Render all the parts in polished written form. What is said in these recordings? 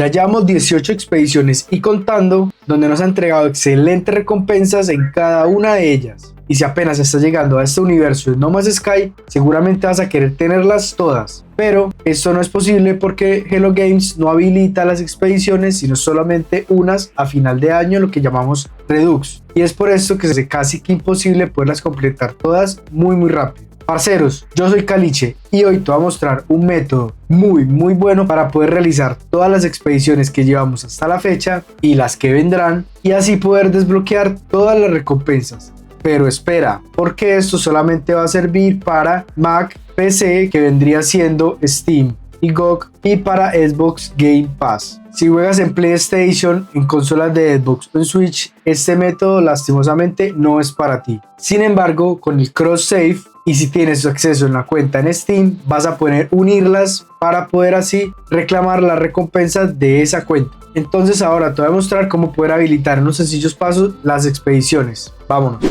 Ya llevamos 18 expediciones y contando, donde nos ha entregado excelentes recompensas en cada una de ellas. Y si apenas estás llegando a este universo de No Man's Sky, seguramente vas a querer tenerlas todas. Pero esto no es posible porque Hello Games no habilita las expediciones, sino solamente unas a final de año, lo que llamamos Redux. Y es por esto que es casi que imposible poderlas completar todas muy rápido. Parceros, yo soy Caliche y hoy te voy a mostrar un método muy bueno para poder realizar todas las expediciones que llevamos hasta la fecha y las que vendrán, y así poder desbloquear todas las recompensas. Pero espera, porque esto solamente va a servir para Mac, PC, que vendría siendo Steam y GOG, y para Xbox Game Pass. Si juegas en PlayStation, en consolas de Xbox o en Switch, este método lastimosamente no es para ti. Sin embargo, con el cross save, y si tienes acceso en la cuenta en Steam, vas a poder unirlas para poder así reclamar las recompensas de esa cuenta. Entonces ahora te voy a mostrar cómo poder habilitar en unos sencillos pasos las expediciones. Vámonos.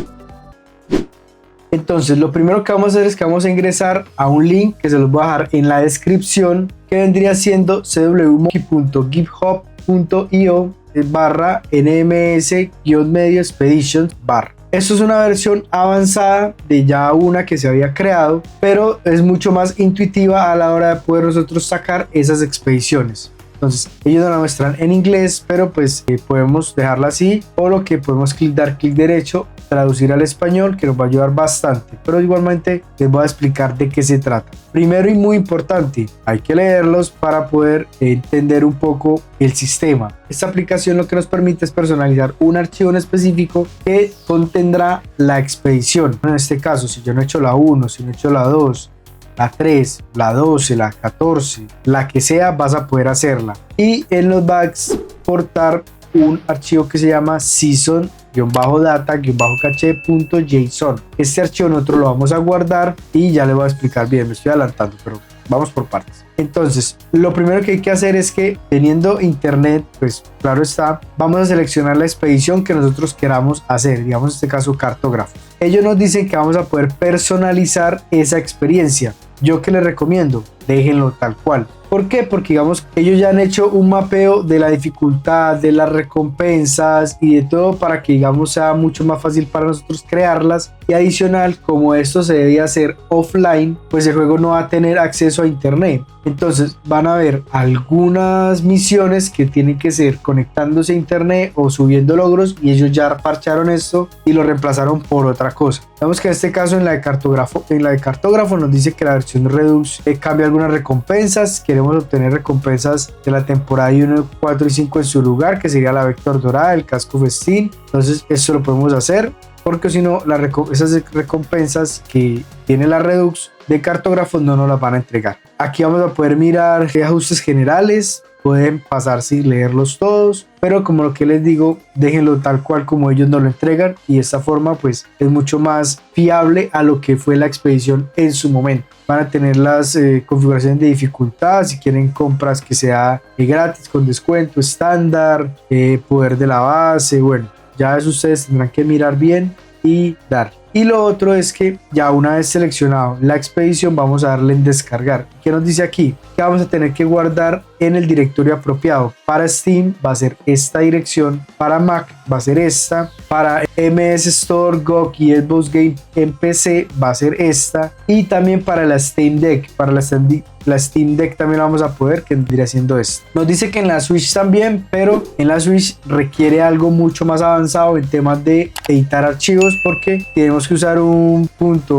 Entonces lo primero que vamos a hacer es que vamos a ingresar a un link que se los voy a dejar en la descripción, que vendría siendo cwmonkey.github.io/nms-medio expeditions bar. Esto es una versión avanzada de ya una que se había creado, pero es mucho más intuitiva a la hora de poder nosotros sacar esas expediciones. Entonces ellos nos la muestran en inglés, pero pues podemos dejarla así, o lo que podemos dar clic derecho, traducir al español, que nos va a ayudar bastante, pero igualmente les voy a explicar de qué se trata. Primero y muy importante, hay que leerlos para poder entender un poco el sistema. Esta aplicación lo que nos permite es personalizar un archivo en específico que contendrá la expedición. En este caso, si yo no he hecho la 1, si no he hecho la 2, la 3, la 12, la 14, la que sea, vas a poder hacerla. Y él nos va a exportar un archivo que se llama season-data-cache.json. Este archivo nosotros lo vamos a guardar y ya le voy a explicar bien, me estoy adelantando, pero vamos por partes. Entonces, lo primero que hay que hacer es que, teniendo internet, pues claro está, vamos a seleccionar la expedición que nosotros queramos hacer, digamos en este caso cartógrafo. Ellos nos dicen que vamos a poder personalizar esa experiencia. ¿Yo qué les recomiendo? Déjenlo tal cual. ¿Por qué? Porque digamos ellos ya han hecho un mapeo de la dificultad, de las recompensas y de todo para que digamos sea mucho más fácil para nosotros crearlas. Y adicional, como esto se debe hacer offline, pues el juego no va a tener acceso a internet. Entonces van a haber algunas misiones que tienen que ser conectándose a internet o subiendo logros, y ellos ya parcharon esto y lo reemplazaron por otra cosa. Vemos que en este caso en la de cartógrafo nos dice que la versión Redux cambia algunas recompensas. Queremos obtener recompensas de la temporada 1, 4 y 5 en su lugar, que sería la Vector Dorada, el casco festín. Entonces esto lo podemos hacer, porque si no esas recompensas que tiene la Redux de cartógrafo no nos las van a entregar. Aquí vamos a poder mirar qué ajustes generales, pueden pasarse y leerlos todos, pero como lo que les digo, déjenlo tal cual como ellos nos lo entregan, y de esta forma pues es mucho más fiable a lo que fue la expedición en su momento. Van a tener las configuraciones de dificultad, si quieren compras que sea gratis, con descuento, estándar, poder de la base, bueno, ya eso ustedes tendrán que mirar bien y dar. Y lo otro es que ya una vez seleccionado la expedición, vamos a darle en descargar. ¿Qué nos dice aquí? Que vamos a tener que guardar en el directorio apropiado. Para Steam va a ser esta dirección, para Mac va a ser esta, para MS Store, GOG y Xbox Game en PC va a ser esta, y también para la Steam Deck, la Steam Deck también la vamos a poder, que vendría siendo esto. Nos dice que en la Switch también, pero en la Switch requiere algo mucho más avanzado en temas de editar archivos, porque tenemos que usar un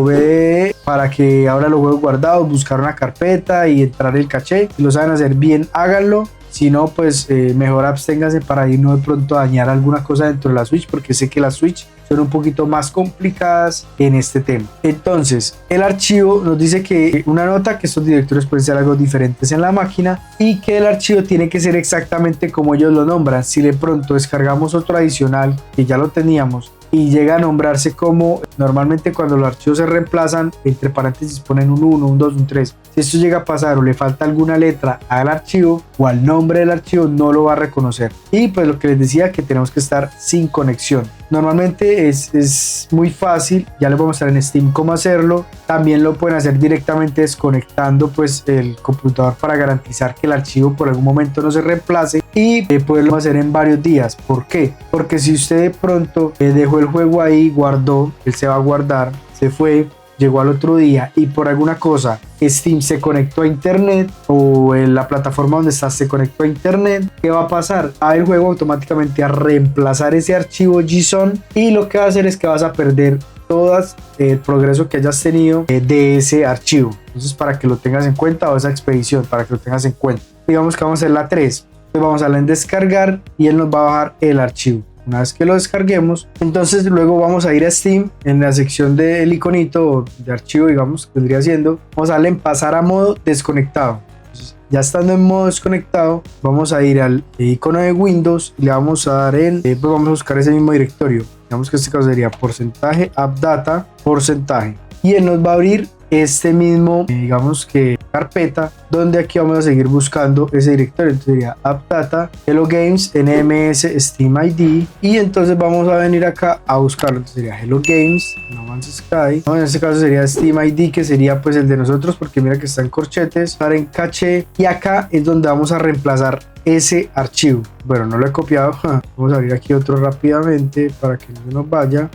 .be para que ahora los juegos guardados, buscar una carpeta y entrar el caché. Si lo saben hacer bien, háganlo. Si no, pues mejor absténganse para ir no de pronto a dañar alguna cosa dentro de la Switch, porque sé que las Switch son un poquito más complicadas en este tema. Entonces, el archivo nos dice que una nota que estos directorios pueden ser algo diferentes en la máquina, y que el archivo tiene que ser exactamente como ellos lo nombran. Si de pronto descargamos otro adicional que ya lo teníamos y llega a nombrarse como, normalmente cuando los archivos se reemplazan, entre paréntesis ponen un 1, un 2, un 3. Si esto llega a pasar o le falta alguna letra al archivo o al nombre del archivo, no lo va a reconocer. Y pues lo que les decía, que tenemos que estar sin conexión. Normalmente es muy fácil, ya les voy a mostrar en Steam cómo hacerlo. También lo pueden hacer directamente desconectando pues el computador para garantizar que el archivo por algún momento no se reemplace, y poderlo hacer en varios días. ¿Por qué? Porque si usted de pronto dejó el juego ahí, guardó, él se va a guardar, se fue, llegó al otro día y por alguna cosa Steam se conectó a internet, o en la plataforma donde está se conectó a internet, ¿qué va a pasar? El juego automáticamente a reemplazar ese archivo JSON, y lo que va a hacer es que vas a perder todas el progreso que hayas tenido de ese archivo. Entonces, para que lo tengas en cuenta, o esa expedición, para que lo tengas en cuenta. Digamos que vamos a hacer la 3. Entonces vamos a darle en descargar y él nos va a bajar el archivo. Una vez que lo descarguemos, entonces luego vamos a ir a Steam, en la sección del iconito de archivo, digamos, que vendría siendo, vamos a darle en pasar a modo desconectado. Entonces, ya estando en modo desconectado, vamos a ir al icono de Windows y le vamos a dar en, pues vamos a buscar ese mismo directorio. Digamos que este caso sería porcentaje appdata porcentaje, y él nos va a abrir este mismo, digamos que carpeta, donde aquí vamos a seguir buscando ese directorio. Entonces sería appdata, Hello Games, NMS, Steam ID, y entonces vamos a venir acá a buscarlo. Entonces sería Hello Games, No Man's Sky, no, en este caso sería Steam ID, que sería pues el de nosotros, porque mira que está en corchetes, estar en caché, y acá es donde vamos a reemplazar ese archivo. Bueno, no lo he copiado. Vamos a abrir aquí otro rápidamente para que no se nos vaya.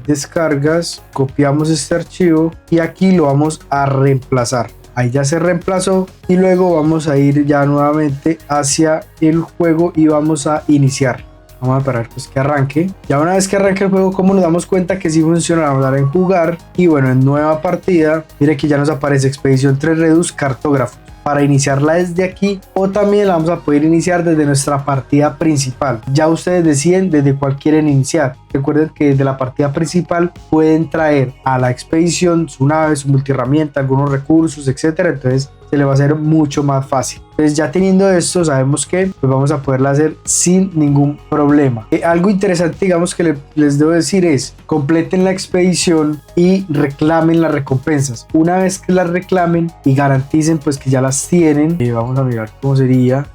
Descargas, copiamos este archivo y aquí lo vamos a reemplazar. Ahí ya se reemplazó, y luego vamos a ir ya nuevamente hacia el juego y vamos a iniciar. Vamos a esperar pues que arranque. Ya una vez que arranque el juego, como nos damos cuenta que sí funciona, vamos a dar en jugar, y bueno, en nueva partida, mire que ya nos aparece Expedición 3 Redux Cartógrafo, para iniciarla desde aquí, o también la vamos a poder iniciar desde nuestra partida principal. Ya ustedes deciden desde cuál quieren iniciar. Recuerden que desde la partida principal pueden traer a la expedición su nave, su multiherramienta, algunos recursos, etcétera. Entonces se le va a hacer mucho más fácil. Entonces, ya teniendo esto, sabemos que pues vamos a poderla hacer sin ningún problema. Algo interesante, digamos, que les debo decir es: completen la expedición y reclamen las recompensas. Una vez que las reclamen y garanticen pues que ya las tienen, vamos a mirar cómo sería,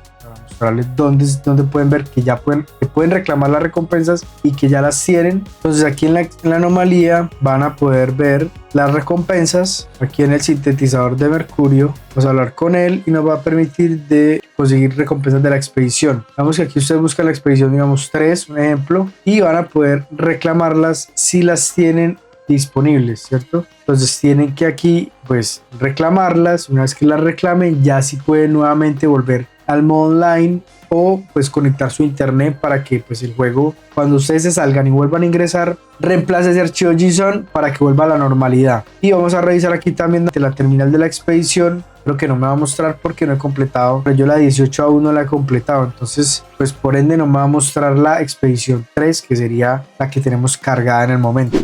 para mostrarles dónde pueden ver que ya pueden reclamar las recompensas y que ya las tienen. Entonces, aquí en la anomalía van a poder ver las recompensas. Aquí en el sintetizador de Mercurio vamos a hablar con él y nos va a permitir de conseguir recompensas de la expedición. Vamos que aquí ustedes buscan la expedición, digamos 3, un ejemplo, y van a poder reclamarlas si las tienen disponibles, ¿cierto? Entonces tienen que aquí pues reclamarlas. Una vez que las reclamen, ya sí pueden nuevamente volver al modo online, o pues conectar su internet para que pues el juego, cuando ustedes se salgan y vuelvan a ingresar, reemplace ese archivo JSON para que vuelva a la normalidad. Y vamos a revisar aquí también de la terminal de la expedición, lo que no me va a mostrar porque no he completado, pero yo la 18 aún no la he completado, entonces pues por ende no me va a mostrar la expedición 3, que sería la que tenemos cargada en el momento.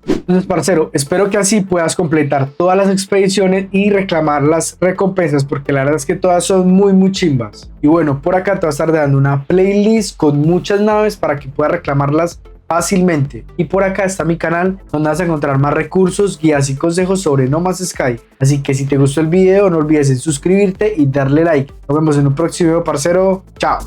Entonces, parcero, espero que así puedas completar todas las expediciones y reclamar las recompensas, porque la verdad es que todas son muy chimbas. Y bueno, por acá te voy a estar dando una playlist con muchas naves para que puedas reclamarlas fácilmente. Y por acá está mi canal, donde vas a encontrar más recursos, guías y consejos sobre No Man's Sky. Así que si te gustó el video, no olvides en suscribirte y darle like. Nos vemos en un próximo video, parcero. Chao.